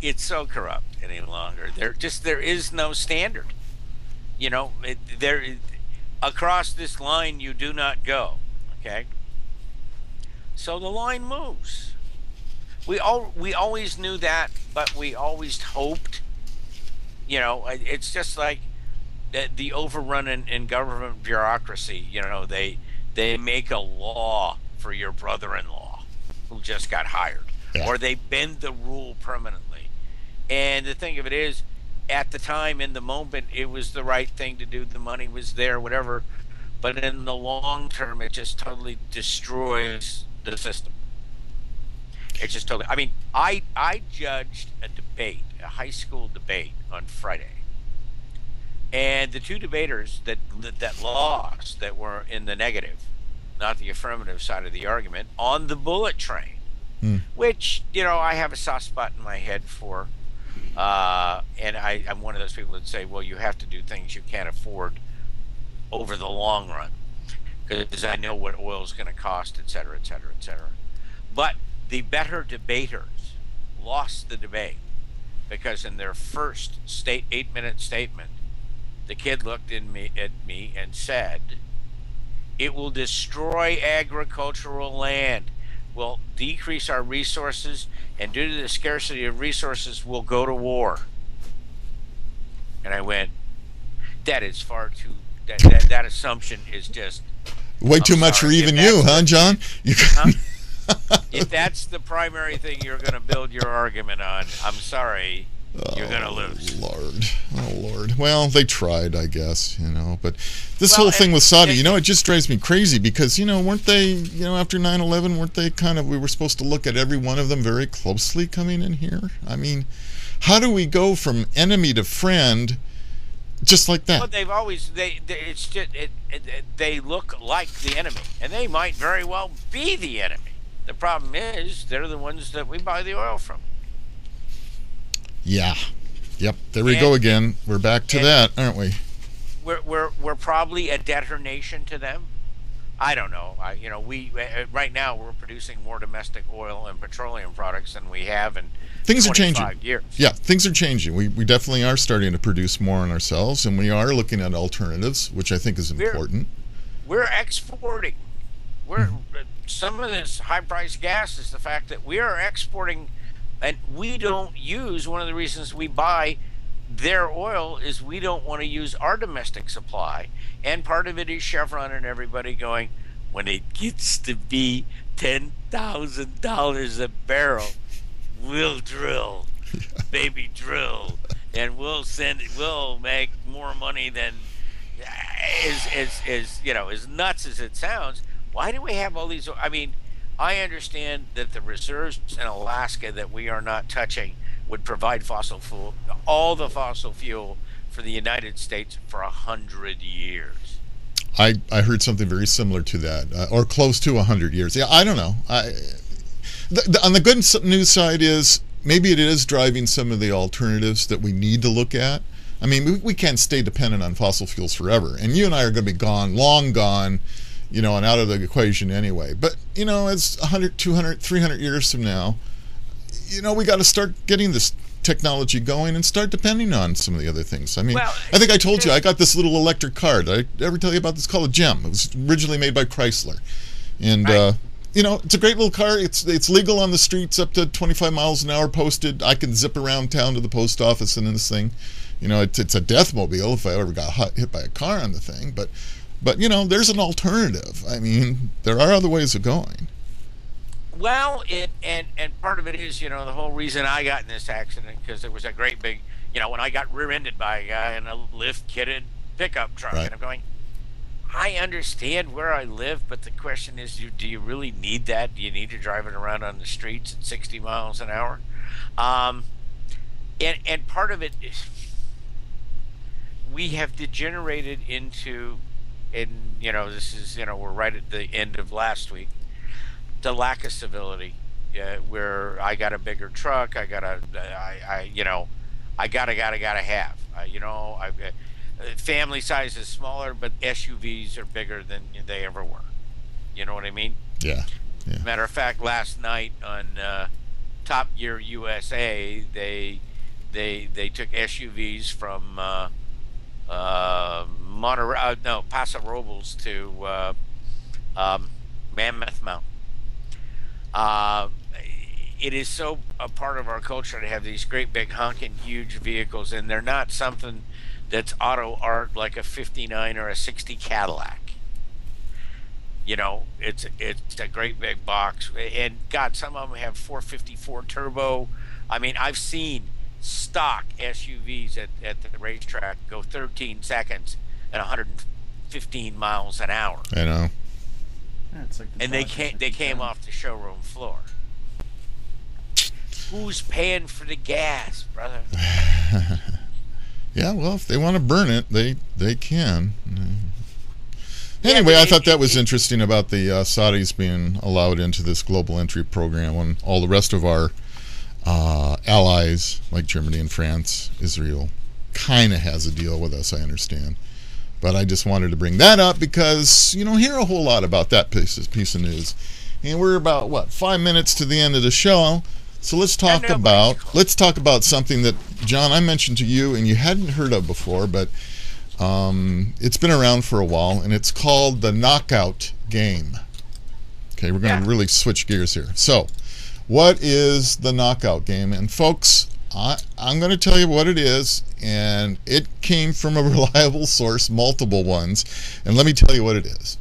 it's so corrupt any longer. There is no standard. Across this line you do not go. Okay? So the line moves. We always knew that, but we always hoped. It's just like the overrun in government bureaucracy. They make a law for your brother-in-law who just got hired, or they bend the rule permanently. And the thing of it is, at the time, in the moment, it was the right thing to do. The money was there, whatever. But in the long term, it just totally destroys the system. It's just totally. I mean, I judged a debate, a high school debate on Friday, and the two debaters that lost, that were in the negative, not the affirmative side of the argument, on the bullet train, which I have a soft spot in my head for, and I'm one of those people that say, well, you have to do things you can't afford over the long run, because I know what oil is going to cost, et cetera, et cetera, et cetera. But the better debaters lost the debate because in their first 8-minute statement, the kid looked at me and said, "It will destroy agricultural land, will decrease our resources, and due to the scarcity of resources, we'll go to war." And I went, that is far too. That assumption is just way too much for even you, huh, John? If that's the primary thing you're going to build your argument on, I'm sorry, you're going to lose. Oh Lord. Well, they tried, I guess, but this whole thing with Saudi, it just drives me crazy because, weren't they, after 9/11, weren't they we were supposed to look at every one of them very closely coming in here? I mean, how do we go from enemy to friend just like that? Well, they've always, it's just, they look like the enemy, and they might very well be the enemy. The problem is they're the ones that we buy the oil from. Yeah. Yep. There we go again. We're back to that, aren't we? We're probably a debtor nation to them. I don't know. We right now we're producing more domestic oil and petroleum products than we have in things are changing. Years. Yeah, things are changing. We definitely are starting to produce more on ourselves, and we are looking at alternatives, which I think is important. We're exporting. Some of this high-priced gas is the fact that we are exporting, and we don't use. One of the reasons we buy their oil is we don't want to use our domestic supply, and part of it is Chevron and everybody going, when it gets to be $10,000 a barrel, we'll drill, baby, drill, and we'll make more money than as nuts as it sounds. Why do we have all these? I mean, I understand that the reserves in Alaska that we are not touching would provide all the fossil fuel for the United States for 100 years. I heard something very similar to that, or close to 100 years. Yeah, I don't know. On the good news side is maybe it is driving some of the alternatives that we need to look at. I mean, we can't stay dependent on fossil fuels forever, and you and I are going to be gone, long gone, and out of the equation anyway. But, it's 100, 200, 300 years from now, we got to start getting this technology going and start depending on some of the other things. I mean, I think I told you I got this little electric car. Did I ever tell you about this? It's called a GEM. It was originally made by Chrysler. And, it's a great little car. It's legal on the streets up to 25 miles an hour posted. I can zip around town to the post office in this thing. It's a death mobile if I ever got hit by a car on the thing. But there's an alternative. I mean, there are other ways of going. Well, and part of it is, the whole reason I got in this accident, because there was a great big, when I got rear-ended by a guy in a lift-kitted pickup truck, right. And I'm going, I understand where I live, but the question is, do you really need that? Do you need to drive it around on the streets at 60 miles an hour? And part of it is, we have degenerated into, and this is, we're right at the end of last week, the lack of civility, where I got a bigger truck, I gotta have, family size is smaller, but SUVs are bigger than they ever were. You know what I mean? Yeah. Matter of fact, last night on Top Gear USA, they took SUVs from Paso Robles to Mammoth Mountain. It is so a part of our culture to have these great big honking huge vehicles, and they're not something that's auto art like a 59 or a 60 Cadillac. It's a great big box, and God, some of them have 454 turbo. I mean, I've seen stock SUVs at the racetrack go 13 seconds at 115 miles an hour. I know. Yeah, it's like And they came off the showroom floor. Who's paying for the gas, brother? Yeah, well, if they want to burn it, they can. Anyway, I thought that was interesting about the Saudis being allowed into this global entry program when all the rest of our allies, like Germany and France, Israel, kind of has a deal with us, I understand. But I just wanted to bring that up because you don't hear a whole lot about that piece of news. And we're about, 5 minutes to the end of the show. So let's talk about something that, John, I mentioned to you and you hadn't heard of before, but it's been around for a while, and it's called the Knockout Game. Okay, we're going to really switch gears here. So, what is the Knockout Game? And folks, I'm going to tell you what it is, and it came from a reliable source, multiple ones, and let me tell you what it is.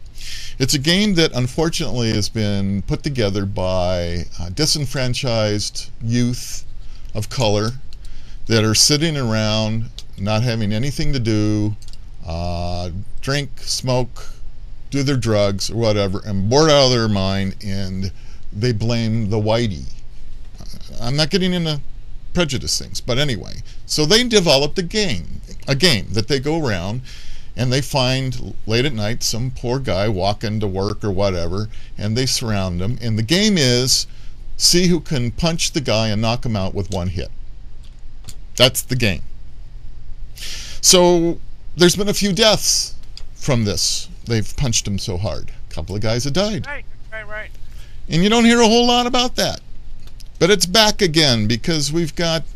It's a game that unfortunately has been put together by disenfranchised youth of color that are sitting around not having anything to do, drink, smoke, do their drugs or whatever, and bored out of their mind, and they blame the whitey. I'm not getting into prejudice things, but anyway, so they developed a game that they go around and they find late at night some poor guy walking to work or whatever, and they surround him, and the game is see who can punch the guy and knock him out with one hit. That's the game. So there's been a few deaths from this. They've punched him so hard. A couple of guys have died. Right. And you don't hear a whole lot about that. But it's back again because we've got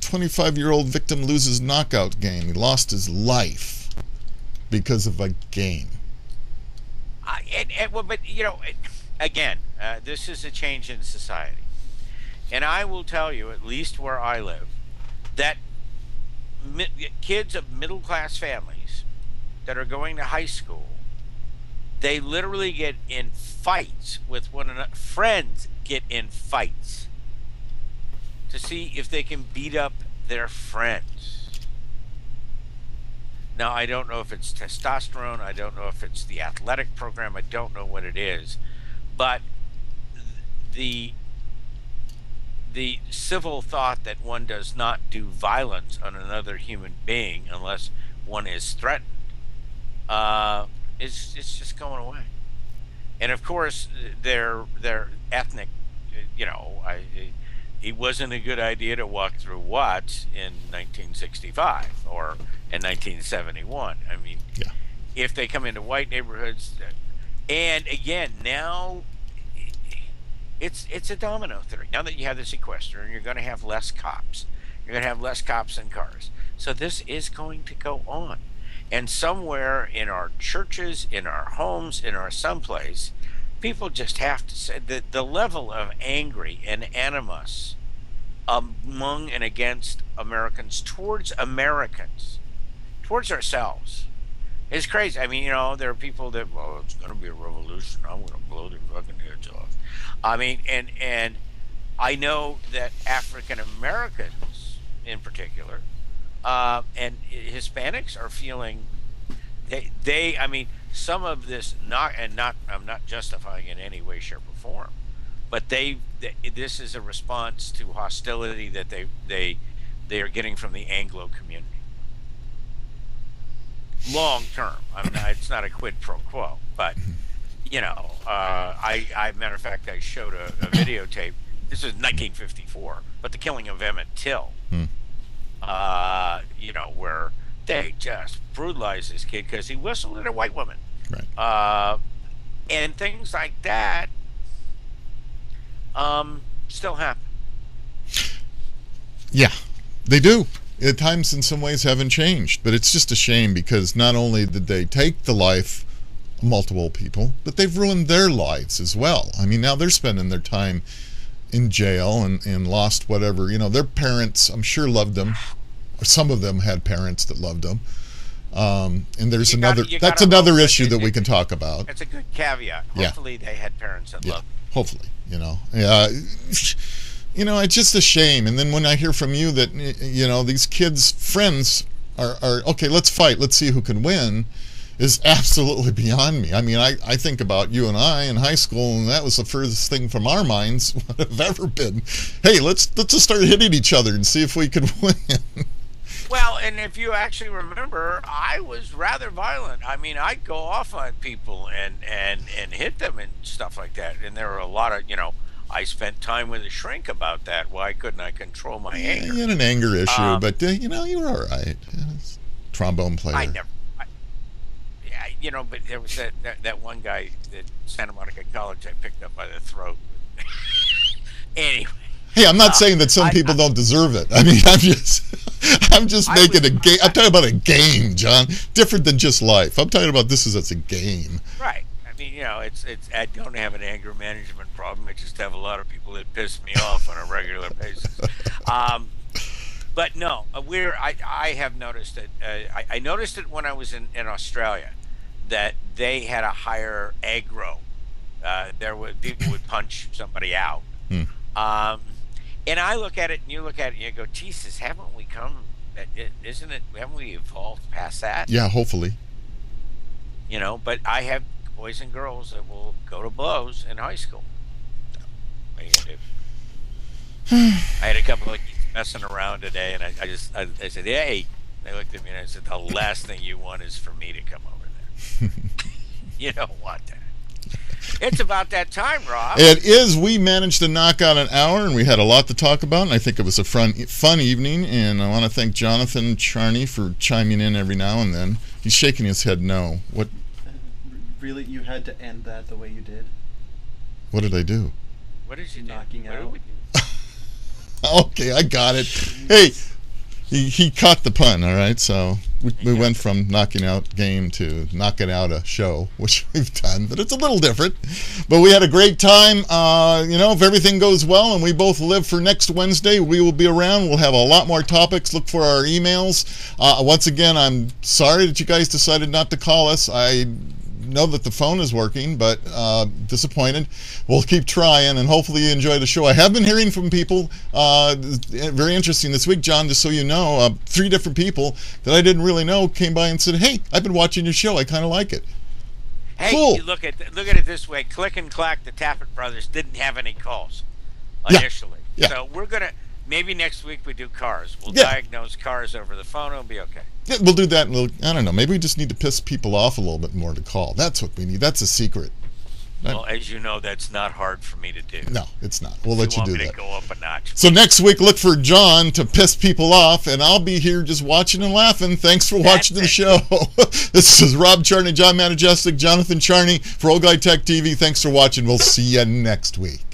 25-year-old victim loses knockout game. He lost his life because of a game. But again, this is a change in society. And I will tell you, at least where I live, that kids of middle class families that are going to high school, they literally get in fights with one another. Friends get in fights to see if they can beat up their friends. Now, I don't know if it's testosterone. I don't know if it's the athletic program. I don't know what it is. But the civil thought that one does not do violence on another human being unless one is threatened it's just going away. And of course, their ethnic, it wasn't a good idea to walk through Watts in 1965 or in 1971. I mean, Yeah. if they come into white neighborhoods, and again, now it's a domino theory. Now that you have the sequester, you're going to have less cops. You're going to have less cops and cars. So this is going to go on. And somewhere in our churches, in our homes, in our someplace, people just have to say that the level of angry and animus among and against Americans, towards ourselves, is crazy. I mean, there are people that, well, it's going to be a revolution. I'm going to blow their fucking heads off. I mean, and I know that African Americans in particular, and Hispanics are feeling I mean, some of this I'm not justifying in any way, shape, or form, but this is a response to hostility that they are getting from the Anglo community. Long term, it's not a quid pro quo, but matter of fact, I showed a videotape. This is 1954, but the killing of Emmett Till. Where they just brutalized this kid because he whistled at a white woman. Right. And things like that still happen. Yeah, they do. At times, in some ways, haven't changed. But it's just a shame because not only did they take the life of multiple people, but they've ruined their lives as well. I mean, now they're spending their time in jail and lost whatever. Their parents, I'm sure, loved them. Or some of them had parents that loved them. And there's that's another issue that we can talk about. It's a good caveat. Hopefully they had parents that loved them. Hopefully, it's just a shame. And then when I hear from you that, these kids' friends are okay, let's fight, let's see who can win, is absolutely beyond me. I mean, I think about you and I in high school, and that was the furthest thing from our minds would have ever been. Hey, let's just start hitting each other and see if we can win. Well, and if you actually remember, I was rather violent. I mean, I'd go off on people and hit them and stuff like that. And there were a lot of, I spent time with a shrink about that. Why couldn't I control my anger? You had an anger issue, but, you were all right. Trombone player. I never. But there was that one guy at Santa Monica College I picked up by the throat. Anyway. Hey, I'm not saying that some people don't deserve it. I mean, I'm just making a game. I'm talking about a game, John. Different than just life. I'm talking about this as a game. Right. I mean, it's. I don't have an anger management problem. I just have a lot of people that piss me off on a regular basis. But no, I have noticed it. I noticed it when I was in Australia, that they had a higher aggro. People would punch somebody out. And I look at it, and you look at it, and you go, Jesus, haven't we haven't we evolved past that? Yeah, hopefully. But I have boys and girls that will go to blows in high school. What are you going to do? I had a couple of kids messing around today, and I said, hey. They looked at me, and I said, the last thing you want is for me to come over there. You don't want that. It's about that time, Rob. It is. We managed to knock out an hour, and we had a lot to talk about, and I think it was a fun evening, and I want to thank Jonathan Charney for chiming in every now and then. He's shaking his head no. What? Really? You had to end that the way you did? What did I do? What did you do? Knocking What out. did we do? Okay, I got it. Hey, he caught the pun, all right? So We went from knocking out game to knocking out a show, which we've done, but it's a little different. But we had a great time. If everything goes well and we both live for next Wednesday, we will be around. We'll have a lot more topics. Look for our emails. Once again, I'm sorry that you guys decided not to call us. I know that the phone is working, but disappointed. We'll keep trying, and hopefully you enjoy the show. I have been hearing from people, very interesting this week, John, just so you know, 3 different people that I didn't really know came by and said, hey, I've been watching your show. I kind of like it. Hey, cool. You look at it this way. Click and Clack, the Tappet brothers, didn't have any calls initially. Yeah. So we're going to, maybe next week we do cars. We'll Yeah. diagnose cars over the phone. It'll be okay. Yeah, we'll do that. I don't know. Maybe we just need to piss people off a little bit more to call. That's what we need. That's a secret. Well, as you know, that's not hard for me to do. No, it's not. We'll let you do want me that. to go up a notch. So next week, look for John to piss people off, and I'll be here just watching and laughing. Thanks for watching the show. This is Rob Charney, John Majestic, Jonathan Charney for Old Guy Tech TV. Thanks for watching. We'll see you next week.